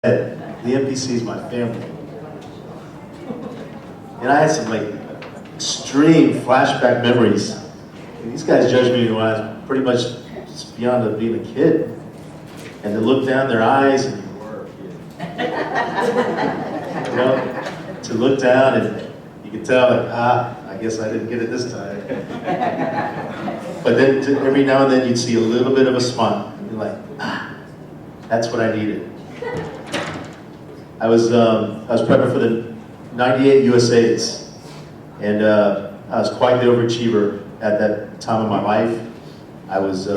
The NPC is my family. And I had some like extreme flashback memories. And these guys judged me when I was pretty much just beyond being a kid. And to look down their eyes and you know, to look down and you could tell like, I guess I didn't get it this time. But then every now and then you'd see a little bit of a smile. And you're like, that's what I needed. I was prepping for the '98 USA's, and I was quite the overachiever at that time of my life. I was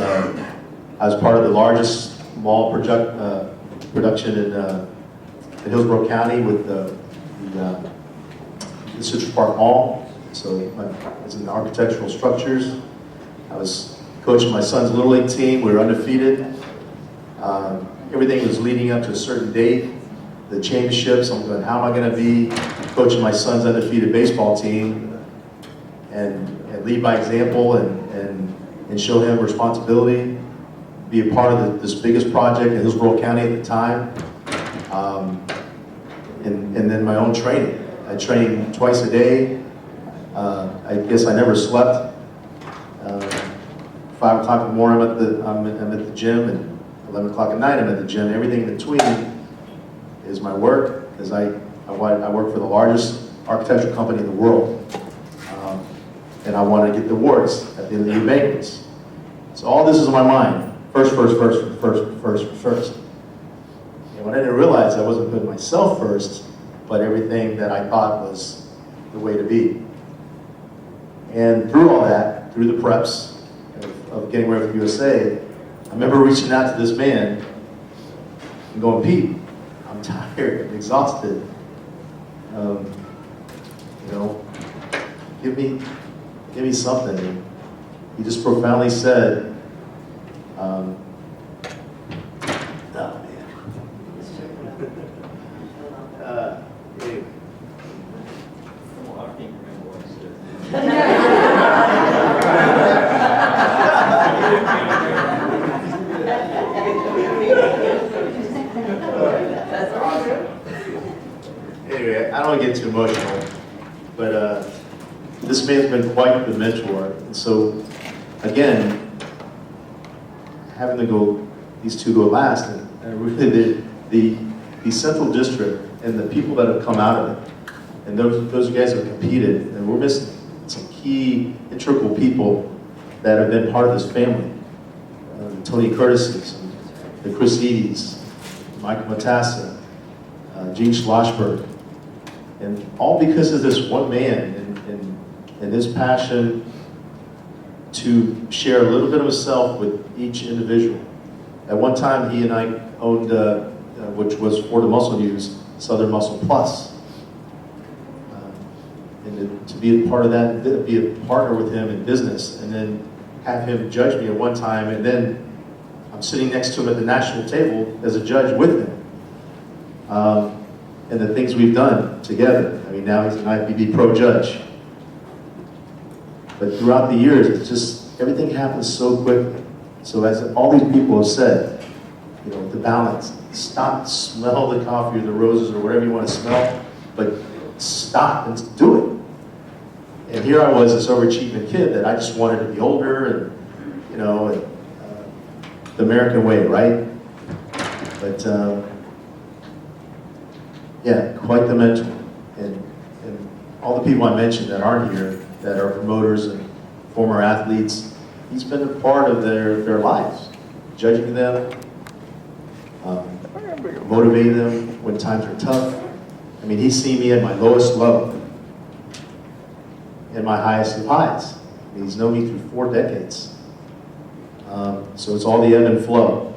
part of the largest mall production in Hillsborough County with the Citrus Park Mall. So I was in the architectural structures. I was coaching my son's Little League team. We were undefeated. Everything was leading up to a certain date. The championships, I'm going, how am I going to be coaching my son's undefeated baseball team and lead by example and show him responsibility, be a part of this biggest project in Hillsborough County at the time, and then my own training. I trained twice a day. I guess I never slept. 5 o'clock in the morning I'm at the gym, and 11 o'clock at night I'm at the gym. Everything in between is my work, because I work for the largest architectural company in the world, and I want to get the awards at the end of the banquets. So all this is in my mind. First. And what I didn't realize, I wasn't putting myself first, but everything that I thought was the way to be. And through all that, through the preps of getting ready for USA, I remember reaching out to this man and going, Pete, I'm tired, I'm exhausted. Give me something. And he just profoundly said, oh man. Anyway. Anyway, I don't want to get too emotional, but this man's been quite the mentor. And so, again, having to go, these two go last, and really the Central District and the people that have come out of it, and those guys have competed, and we're missing some key, integral people that have been part of this family. Tony Curtis's, the Chris Eady's, Michael Matassa, Gene Schlossberg, and all because of this one man and his passion to share a little bit of himself with each individual. At one time, he and I owned, which was for the Muscle News, Southern Muscle Plus. And to be a part of that, be a partner with him in business, and then have him judge me at one time, and then I'm sitting next to him at the national table as a judge with him. And the things we've done together. I mean, now he's an IFBB pro judge. But throughout the years, it's just, everything happens so quickly. So as all these people have said, the balance, stop, smell the coffee or the roses or whatever you want to smell, but stop and do it. And here I was, this overachieving kid that I just wanted to be older and, the American way, right? But, yeah, quite the mentor. And all the people I mentioned that aren't here, that are promoters and former athletes, he's been a part of their lives, judging them, motivating them when times are tough. I mean, he's seen me at my lowest low and my highest of highs. I mean, he's known me through 4 decades. So it's all the ebb and flow.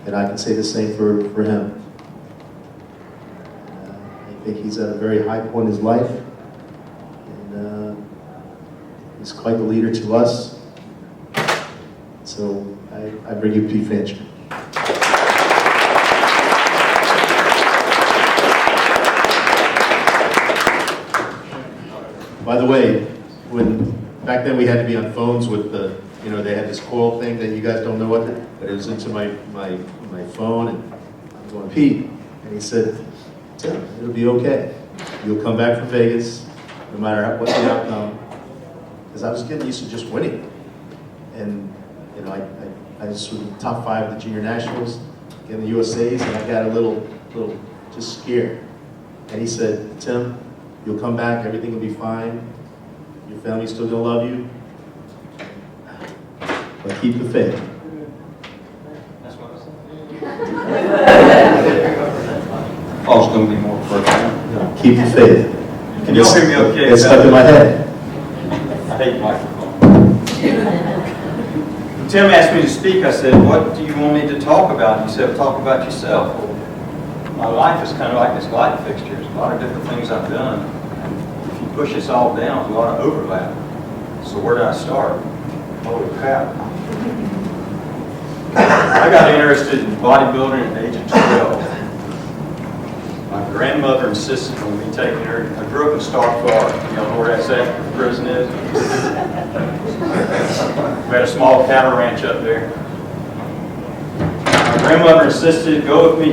And I can say the same for him. I think he's at a very high point in his life. And he's quite the leader to us. So I bring you Pete Fancher. By the way, back then we had to be on phones with the you know, they had this coil thing that you guys don't know what, but it was into my phone, and I'm going, Pete, and he said, Tim, it'll be okay. You'll come back from Vegas, no matter what the outcome, because I was getting used to just winning. And, you know, I was sort of top 5 of the junior nationals, getting the USAs, and I got a little just scared. And he said, Tim, you'll come back, everything will be fine. Your family's still gonna love you. But keep the faith. That's what I said. Paul's going to be more personal. Keep the faith. Can you all hear me okay? It's stuck in my head. I hate microphone. Tim asked me to speak. I said, what do you want me to talk about? He said, talk about yourself. My life is kind of like this light fixture. There's a lot of different things I've done. And if you push this all down, there's a lot of overlap. So where did I start? Holy crap. I got interested in bodybuilding at the age of 12. My grandmother insisted on me taking her. I grew up in Stark, Florida. You know where that's at? The prison is. We had a small cattle ranch up there. My grandmother insisted, go with me,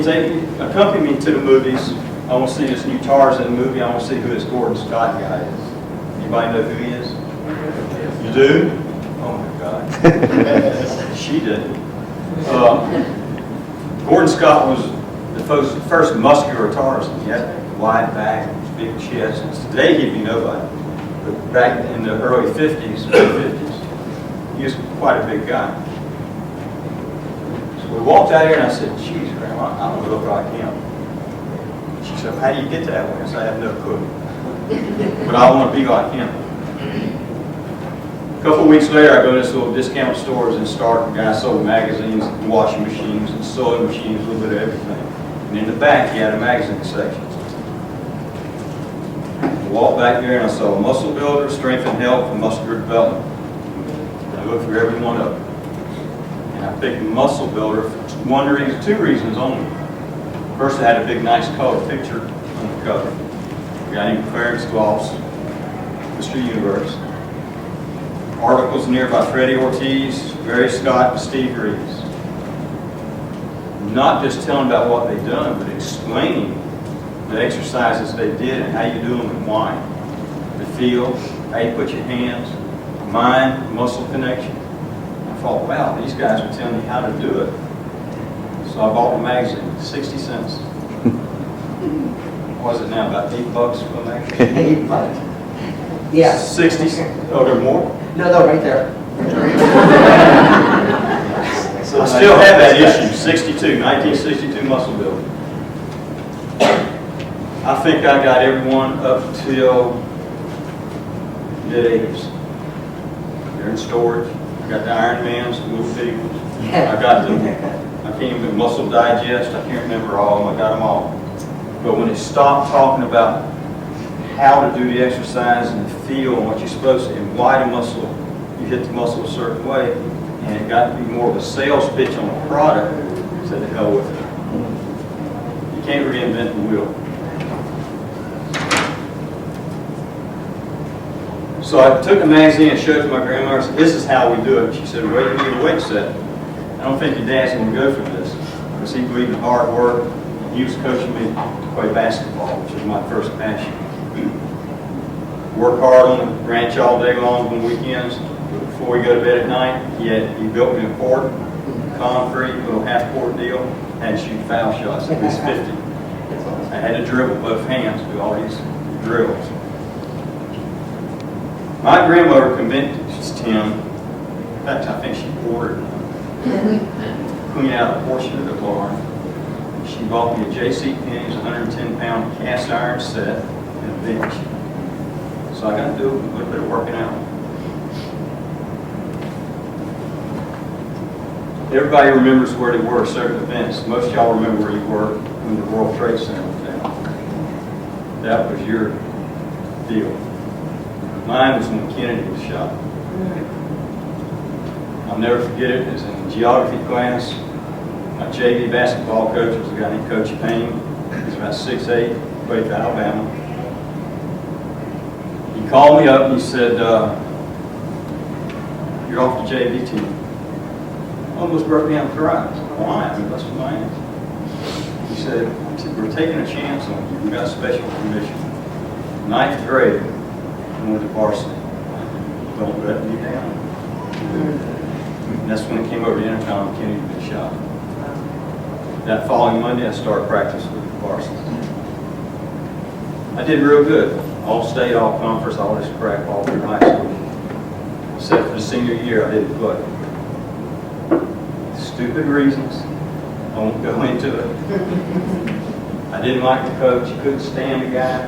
accompany me to the movies. I want to see this new Tarzan movie. I want to see who this Gordon Scott guy is. Anybody know who he is? You do? Oh my God. She did. Gordon Scott was the first muscular Tarzan. He had a wide back, big chest. Today he'd be nobody. But back in the early 50s, mid-50s, he was quite a big guy. So we walked out here and I said, geez, Grandma, I want to look like him. She said, how do you get that way? I said, I have no clue. But I want to be like him. A couple of weeks later, I go to this little discount stores in Stark. The guy sold magazines, and washing machines, and sewing machines, a little bit of everything. And in the back, he had a magazine section. I walked back there and I saw muscle builder, strength and health, and muscular development. And I looked through every one of them. And I picked muscle builder for two reasons only. First, it had a big, nice color picture on the cover. A guy named Clarence Gloss, Mr. Universe. Articles in there by Freddie Ortiz, Barry Scott, and Steve Reeves. Not just telling about what they've done, but explaining the exercises they did and how you do them and why. The feel, how you put your hands, mind, muscle connection. I thought, wow, these guys are telling me how to do it. So I bought the magazine, 60 cents. What is it now, about $8 for a magazine? $8. Yeah. 60 cents. Oh, there more? No, right there. I still have that issue, 1962 muscle building. I think I got everyone up till mid-80s. They're in storage. I got the Iron Mans, the little big ones. I got them. I can't even Muscle Digest. I can't remember all of them. I got them all. But when it stopped talking about how to do the exercise and the feel and what you're supposed to, and why the muscle, you hit the muscle a certain way, and it got to be more of a sales pitch on a product, I said to hell with it. You can't reinvent the wheel. So I took the magazine and showed it to my grandmother. I said, this is how we do it. She said, wait, you need a weight set. I don't think your dad's going to go for this. Because he believed in hard work. He was coaching me to play basketball, which was my first passion. Work hard on the ranch all day long on weekends. But before we go to bed at night, he built me a court, concrete, little half-court deal. Had to shoot foul shots, at least 50. I had to dribble both hands, do all these drills. My grandmother convinced Tim, in fact, I think she ordered clean out a portion of the barn. She bought me a J.C. Penney's 110-pound cast iron set and a bench. So I got to do a little bit of working out. Everybody remembers where they were at certain events. Most of y'all remember where you were when the World Trade Center was down. That was your deal. Mine was when Kennedy was shot. I'll never forget it. It was in geography class. My JV basketball coach was a guy named Coach Payne. He was about 6'8", played for Alabama. He called me up and he said, you're off the JV team. Almost broke down crying. Why? I mean, busted my ass. He said, we're taking a chance on you. We got special permission. 9th grade, I went to varsity. Don't let me down. And that's when it came over to intercom, Kenny had been shot. That following Monday, I started practice with the varsity. I did real good. All state, all conference, all this crap, all through high school. Except for the senior year, I didn't play. Stupid reasons. I won't go into it. I didn't like the coach. Couldn't stand the guy.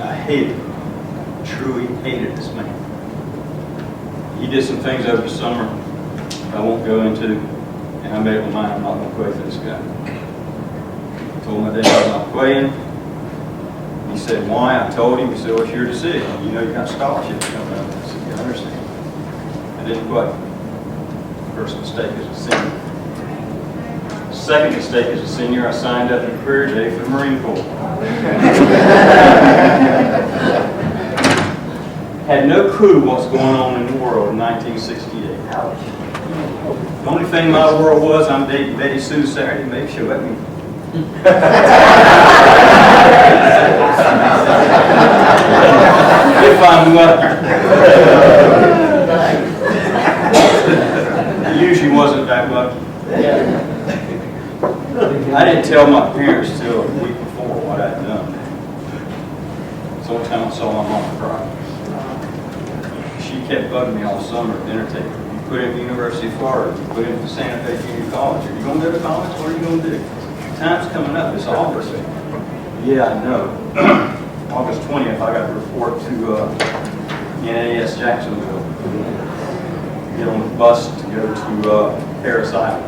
I hated him. Truly hated this man. He did some things over the summer I won't go into, and I made up my mind I'm not going to play for this guy. I told my dad I'm not playing. He said, why? I told him. He said, well, it's your decision. You know you got scholarships coming up. I said, yeah, I understand. I didn't play. First mistake as a senior. Second mistake as a senior, I signed up in career day for the Marine Corps. Had no clue what's going on in the world in 1968. The only thing in my world was I'm dating Betty Sue Saturday. Maybe she'll let me. If I'm lucky. It usually wasn't that lucky. I didn't tell my parents till a week before what I'd done. It's the only time I saw my mom cry. She kept bugging me all summer at dinner table. You put in the University of Florida, you put in the Santa Fe Junior College. Are you going to go to college? What are you going to do? Time's coming up. It's August. Yeah, I know. August 20th, I got to report to NAS Jacksonville. Get on the bus to go to Harris Island.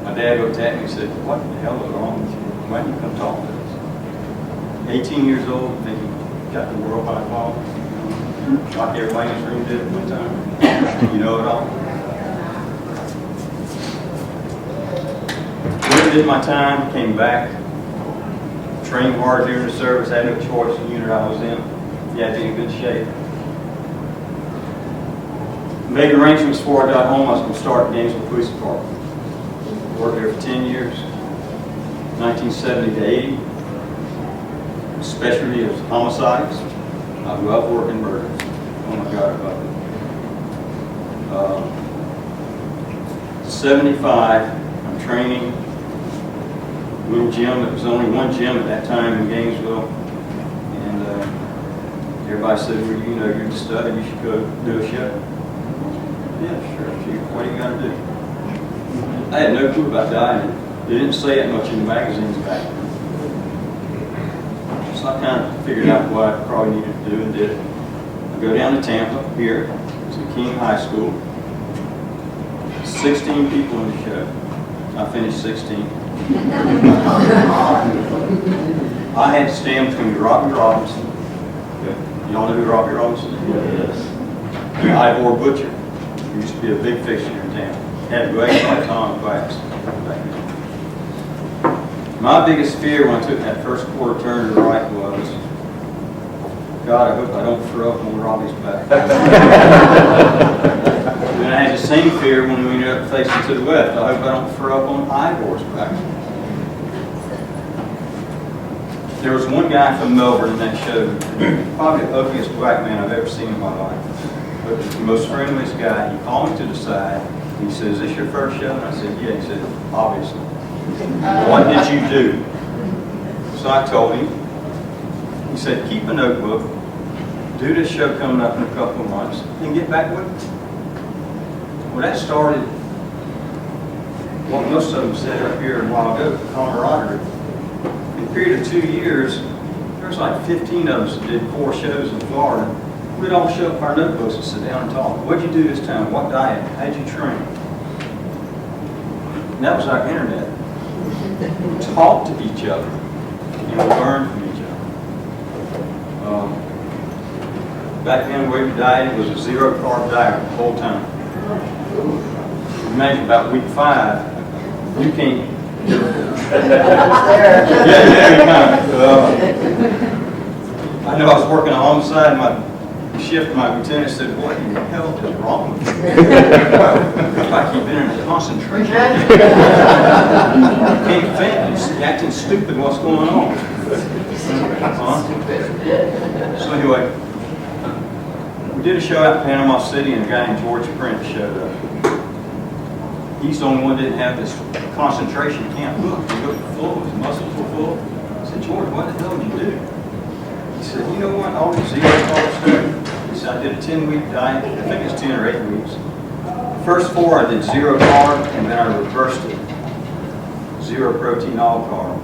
My dad looked at me and said, what the hell is wrong with you? Why didn't you come talk to us? 18 years old, thinking got the world by law. Like everybody in this room did at one time. You know it all. Did my time, came back, trained hard during the service, had no choice in the unit I was in. You had to be in good shape. Made arrangements before I got home. I was going to start the Gainesville Police Department. Worked there for 10 years, 1970 to 80. Specialty is homicides. I love working murders. Oh my God, I love it. 75, I'm training. Little gym. There was only one gym at that time in Gainesville, and everybody said, well, you know, you're just studying, you should go do a show. Yeah, sure. What do you got to do? I had no clue about dieting. They didn't say it much in the magazines back then. So I kind of figured out what I probably needed to do and did it. I go down to Tampa, here, to King High School. 16 people in the show. I finished 16. I had to stand between Robbie Robinson. Y'all know who Robbie Robinson is? Yes. And Ivor Butcher, who used to be a big fixture in town. Had legs like Tom Glass. My biggest fear when I took that first quarter turn to the right was, God, I hope I don't throw up on Robbie's back. And I had the same fear when we ended up facing to the left. I hope I don't throw up on Ivor's back. There was one guy from Melbourne in that show, probably the ugliest black man I've ever seen in my life. But the most friendliest guy. He called me to the side. He said, is this your first show? And I said, yeah. He said, obviously. What did you do? So I told him. He said, keep a notebook, do this show coming up in a couple of months, and get back with me. Well, that started what most of them said up here a while ago, camaraderie. In a period of 2 years, there was like 15 of us that did 4 shows in Florida. We'd all show up our notebooks and sit down and talk. What'd you do this time? What diet? How'd you train? And that was our internet. We talked to each other and we learned from each other. Back then, the way we dieted was a 0-carb diet the whole time. Imagine about week 5, you can't. I know I was working alongside my shift, my lieutenant said, "What in the hell is wrong with you?" Looks like you've been in a concentration camp. You can't think, you're acting stupid, what's going on? So anyway, we did a show out in Panama City, and a guy named George Prince showed up. He's the only one that didn't have this concentration camp book. He looked full, his muscles were full. I said, "George, what the hell did you do?" He said, "You know what, all these zero carb stuff." He said, "I did a 10-week diet, I think it's 10 or 8 weeks. The first 4 I did 0 carb, and then I reversed it. 0 protein, all carb."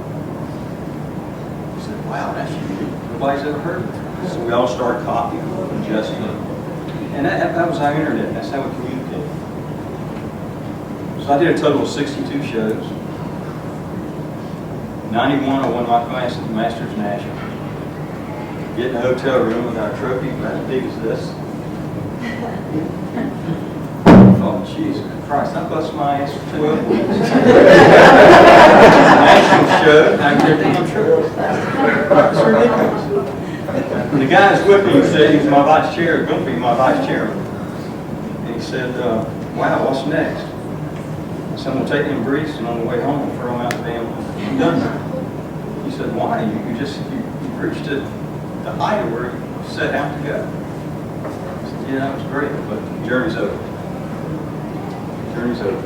He said, "Wow, that's unique. Nobody's ever heard of it." So we all started copying and just, and that was our internet. That's how we communicated. So I did a total of 62 shows. 91 I won my class at the Masters National. Get in a hotel room with our trophy about as big as this. Oh, Jesus Christ, I bust my ass for 12 weeks. National show, I get a damn trophy. It's ridiculous. And the guy that's with me, he said he was my vice chair, going to be my vice chairman. And he said, "Wow, what's next?" I said, "I'm going to take them briefs, and on the way home, I'll throw them out the damn window." I'm done. He said, "Why? You reached the height of where you set out to go." I said, "Yeah, that was great, but the journey's over. The journey's over.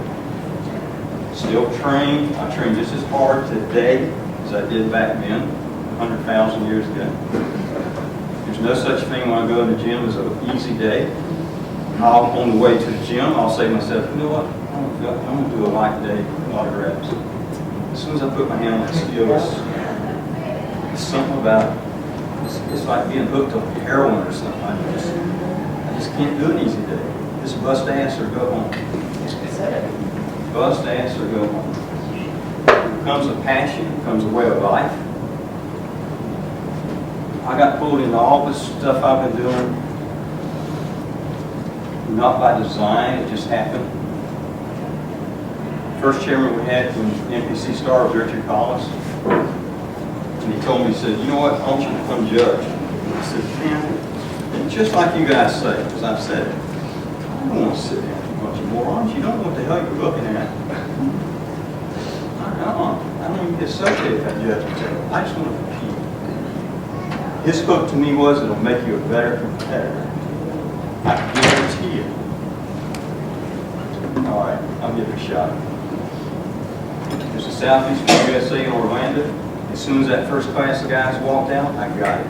Still train. I train just as hard today as I did back then, 100,000 years ago. There's no such thing when I go in the gym as an easy day. On the way to the gym, I'll say to myself, you know what? I'm going to do a light day, a lot of reps. As soon as I put my hand on that scale, it's something about it. It's like being hooked on heroin or something. I just can't do an easy day. Just bust ass or go home. Bust ass or go home. It becomes a passion, it becomes a way of life. I got pulled into all this stuff I've been doing, not by design, it just happened. First chairman we had when NPC started was Richard Collins. And he told me, he said, "You know what, I want you to come judge." I said, "Man, just like you guys say," because I've said it, "I don't want to sit down with a bunch of morons. You don't know what the hell you're looking at." I don't even get associated with that judgment. I just want to compete. His hook to me was, it'll make you a better competitor. I guarantee you. All right, I'll give it a shot. There's a Southeast USA in Orlando. As soon as that first class of guys walked out, I got it.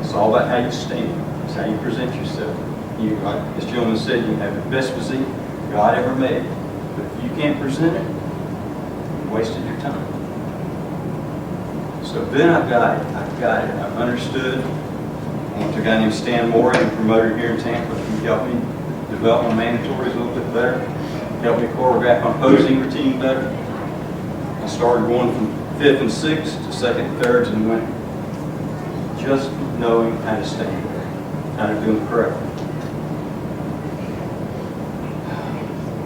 It's all about how you stand. It's how you present yourself. You, like this gentleman said, you have the best physique God ever made. But if you can't present it, you wasted your time. So then I got it. I understood. I went to a guy named Stan Moore, a promoter here in Tampa. He helped me develop my mandatories a little bit better. Helped me choreograph my posing routine better. I started going from 5th and 6th to 2nd and 3rds and went just knowing how to stand, how to do it correctly.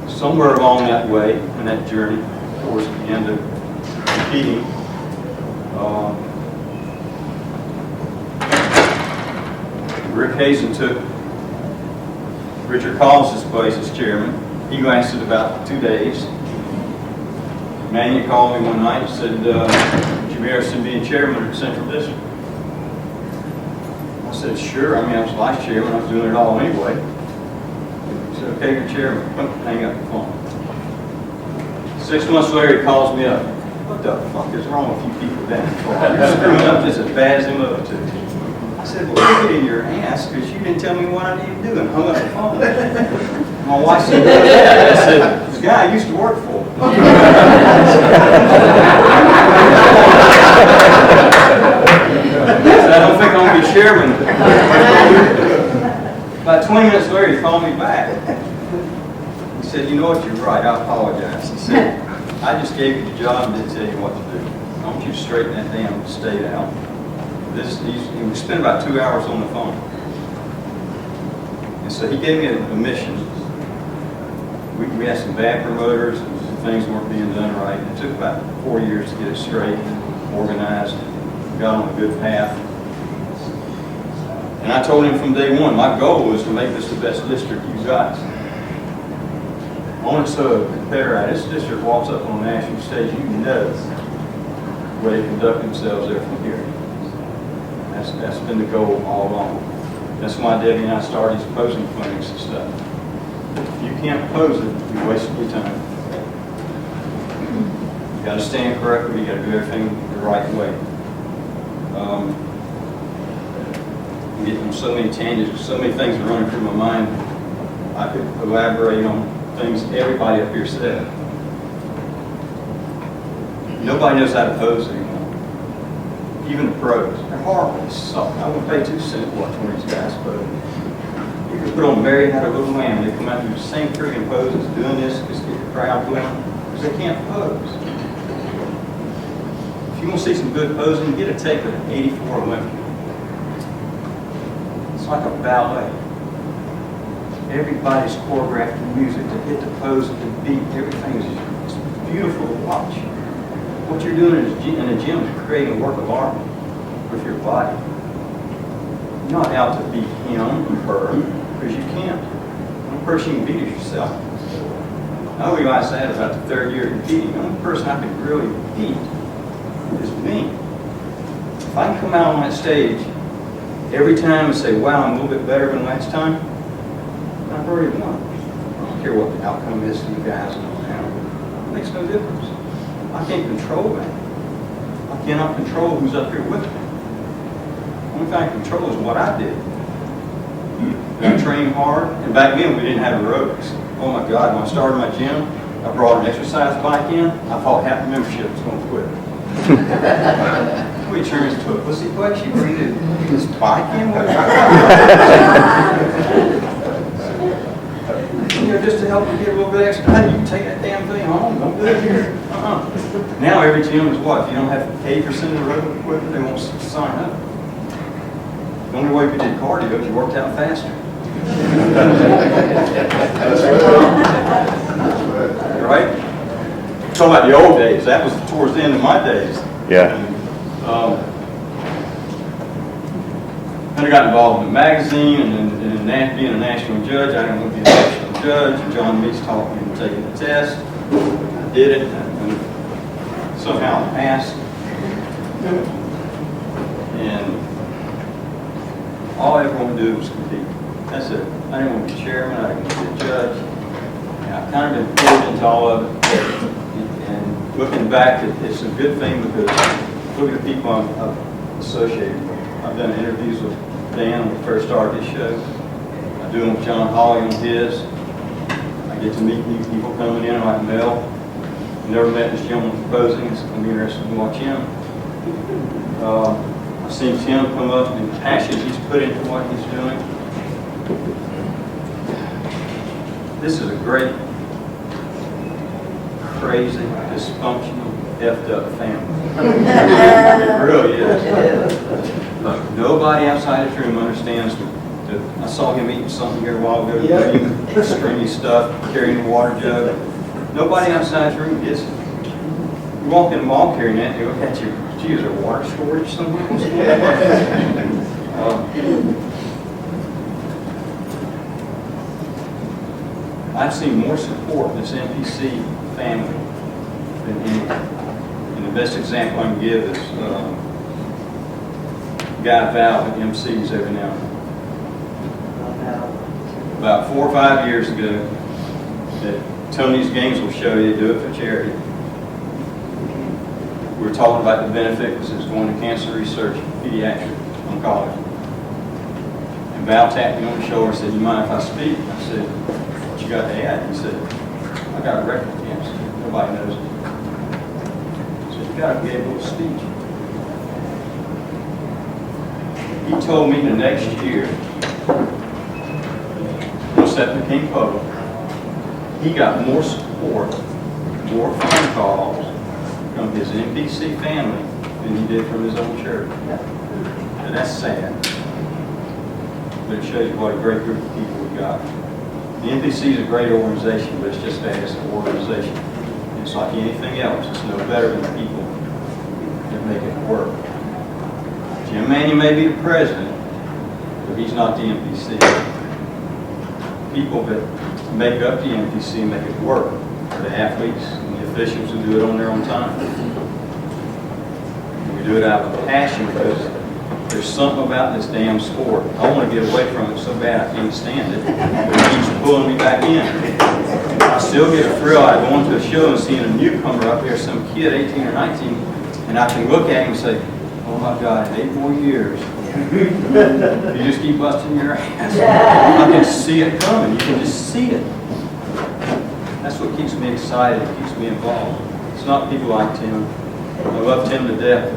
Somewhere along that way, in that journey, towards the end of competing, Rick Hazen took Richard Collins' place as chairman. He lasted about 2 days. Manny called me one night and said, "Would you be interested in being chairman of the Central District?" I said, "Sure." I mean, I was vice chairman. I was doing it all anyway. He said, "Okay, you're chairman." Hang up the phone. 6 months later, he calls me up. "What the fuck is wrong with you people down there? You're screwing up just as bad as them other two." I said, "Well, look it in your ass, because you didn't tell me what I needed to do," and hung up the phone. My wife said, "What is that?" I said, "This guy I used to work for." I said, "I don't think I'm going to be chairman." About 20 minutes later, he called me back. He said, "You know what, you're right, I apologize." He said, "I just gave you the job and didn't tell you what to do. I want you to straighten that damn state out." We spent about 2 hours on the phone. And so he gave me a mission. We had some bad promoters and some things weren't being done right. It took about 4 years to get it straight, organized, got on a good path. And I told him from day one, my goal was to make this the best district you got. Only so a competitor, this district walks up on a national stage, you know the way they conduct themselves there from here. That's been the goal all along. That's why Debbie and I started these posing clinics and stuff. If you can't pose it, you're wasting your time. You got to stand correctly. You got to do everything the right way. I'm getting on so many tangents, so many things are running through my mind. I could elaborate on things everybody up here said. Nobody knows how to pose anymore. Even the pros. They're horrible. They suck. I wouldn't pay 2 cents to watch one of these guys pose. You could put on Mary Had a Little Lamb, they come out and do the same freaking poses, doing this, just get the crowd going, because they can't pose. If you want to see some good posing, get a tape of an 84 Olympian. It's like a ballet. Everybody's choreographed the music to hit the pose, the beat, everything is just beautiful to watch. What you're doing in a gym is creating a work of art with your body. You're not out to beat him or her, because you can't. The only person you can beat is yourself. I realized that about the 3rd year competing. The only person I could really beat is me. If I can come out on that stage every time and say, wow, I'm a little bit better than last time, I've already won. I don't care what the outcome is to you guys. It makes no difference. I can't control that. I cannot control who's up here with me. The only thing I can control is what I did. I trained hard, and back then we didn't have aerobics. Oh my God, when I started my gym, I brought an exercise bike in, I thought half the membership was going to quit. We turned into a pussy place, you bring this bike in? You know, just to help you get a little bit extra money, you can take that damn thing home, don't do it here. Now every gym is what? If you don't have 80% of the road equipment, they won't sign up. The only way we did cardio is you worked out faster. Right? Talking about the old days, that was towards the end of my days. Yeah. Then I got involved in the magazine and being a national judge. I didn't want to be a national judge. And John Meeks taught me into taking the test. I did it, and somehow I passed. And all I ever wanted to do was compete. That's it. I didn't want to be chairman. I didn't want to be a judge. And I've kind of been pulled into all of it. And looking back, it's a good thing because look at the people I've associated with. I've done interviews with Dan when we first started this show. I do them with John Hawley on his. I get to meet new people coming in like Mel. Never met this gentleman proposing. It's going to be interesting to watch him. I've seen Tim come up and the passion he's put into what he's doing. This is a great, crazy, dysfunctional, effed up family. It really is. Nobody outside this room understands I saw him eating something here a while ago, stringy stuff, carrying the water jug. Nobody outside this room gets it. You walk in the mall carrying that, they look at you, gee, is there water storage somewhere? I've seen more support in this NPC family than any. And the best example I can give is Guy Val that MCs every now and then. About 4 or 5 years ago, that Tony's Games will show you, they do it for charity. We were talking about the benefit because it was going to cancer research, pediatric oncology. And Val tapped me on the shoulder and said, you mind if I speak? I said, what you got to add? He said, I got a rectal cancer. Nobody knows it. So you got to be able to speak. He told me the next year, once that became public, he got more support, more phone calls from his NBC family than he did from his own church. And that's sad. But it shows you what a great group of people we've got. The NBC is a great organization, but it's just that, it's an organization. It's like anything else. It's no better than the people that make it work. Jim Mannion may be the president, but but he's not the MPC. People that make up the MPC make it work are the athletes and the officials who do it on their own time. And we do it out of passion because there's something about this damn sport. I want to get away from it so bad I can't stand it, but it keeps pulling me back in. I still get a thrill out of going to a show and seeing a newcomer up there, some kid, 18 or 19, and I can look at him and say, oh my God, in 8 more years, you just keep busting your ass. I can see it coming. You can just see it. That's what keeps me excited. It keeps me involved. It's not people like Tim. I love Tim to death.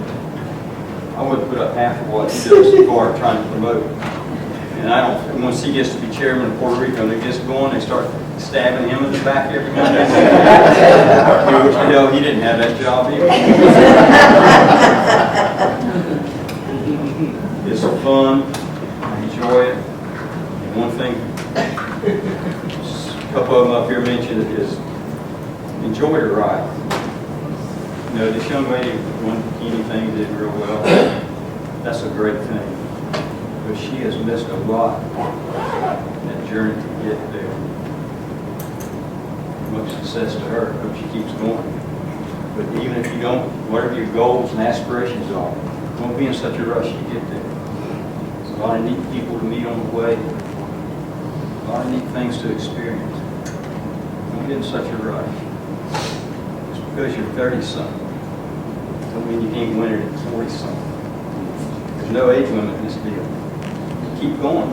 I wouldn't put up half of what he does so far trying to promote it. And I don't. Once he gets to be chairman of Puerto Rico and it gets going, they start stabbing him in the back every Monday. Which, you know, he didn't have that job either. It's fun. I enjoy it. And one thing, a couple of them up here mentioned is enjoy the ride. You know, this young lady, one bikini thing did real well. That's a great thing. But she has missed a lot in that journey to get there. Much success to her. I hope she keeps going. But even if you don't, whatever your goals and aspirations are, don't be in such a rush to get there. There's a lot of neat people to meet on the way. A lot of neat things to experience. Don't get in such a rush. Just because you're 30-something, don't mean you can't win it at 40-something. There's no age limit in this deal. Keep going.